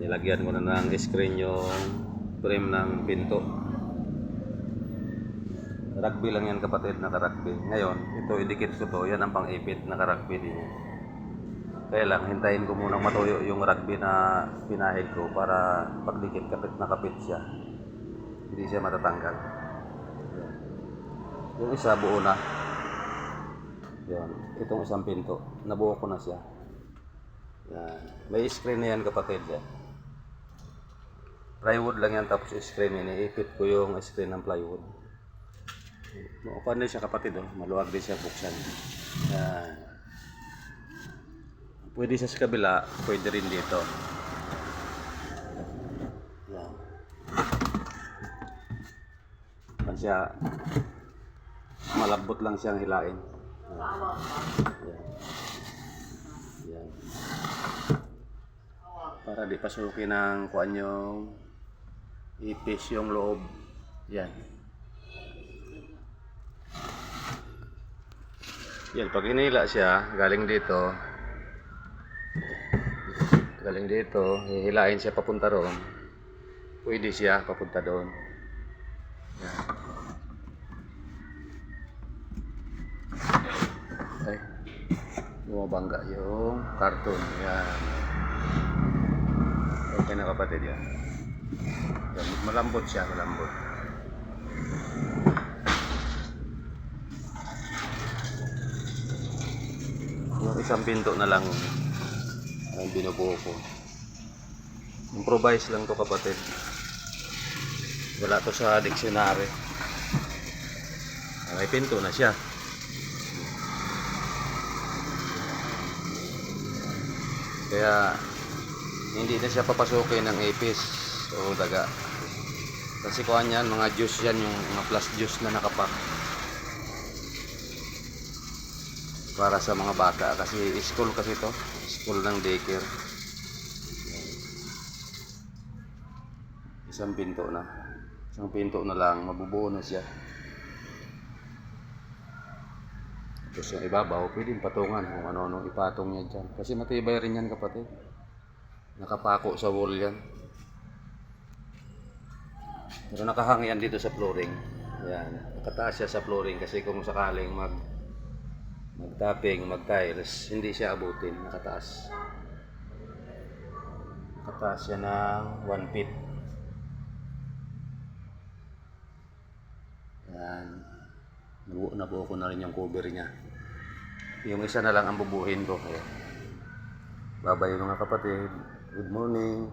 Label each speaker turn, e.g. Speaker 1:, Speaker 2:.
Speaker 1: Nilagyan ko na ng screen yung frame ng pinto. Rugby lang yan kapatid, naka-rugby. Ngayon, ito idikit ko to, yan ang pang-ipit, naka-rugby din yan. Kaya lang, hintayin ko munang matuyo yung rugby na pinahid ko para pagdikit kapit na kapit siya. Hindi siya matatanggal. Yung isa buo na. Yan, itong isang pinto, nabuo ko na siya. Yan. May screen na yan kapatid yan. Plywood lang yan tapos screen yan. Iipit ko yung screen ng plywood. Maupan din siya kapatid, oh. Maluwag din siya buksan. Yan. Pwede siya sa kabila, pwede rin dito. Yan. Yan siya. Malambot lang siyang hilain. Yan. Yan. Para di pasukin ng kuan yung ipis yung loob. Yan. Yan, pag hinila siya, galing dito, hihilain siya papunta roon. Pwede siya papunta doon. Yan. Ay, bumabangga yung karton. Yan. Okay na kapatid yan. Yan. Malambot siya, malambot. Yung isang pinto na lang ang binubuo ko. Improvise lang to kapatid. Wala to sa dictionary. May pinto na siya. Kaya hindi na siya papasukin ng ipis o daga. Kasi kuhan yan, mga juice yan, yung mga plus juice na nakapak. Para sa mga bata kasi school kasi to, school ng daycare. Isang pinto na lang, mabubuo na siya. Tapos yung ibabaw pwedeng patungan kung ano-ano ipatong niya dyan kasi matibay rin yan kapatid, nakapako sa wall yan. Pero nakahang yan dito sa flooring. Yan, nakataas siya sa flooring kasi kung sakaling mag-tapping, mag-tiles, hindi siya abutin, nakataas siya ng 1 feet. Yan, nabuo ko na rin yung cover niya. Yung isa na lang ang bubuhin ko. Bye bye mga kapatid, good morning.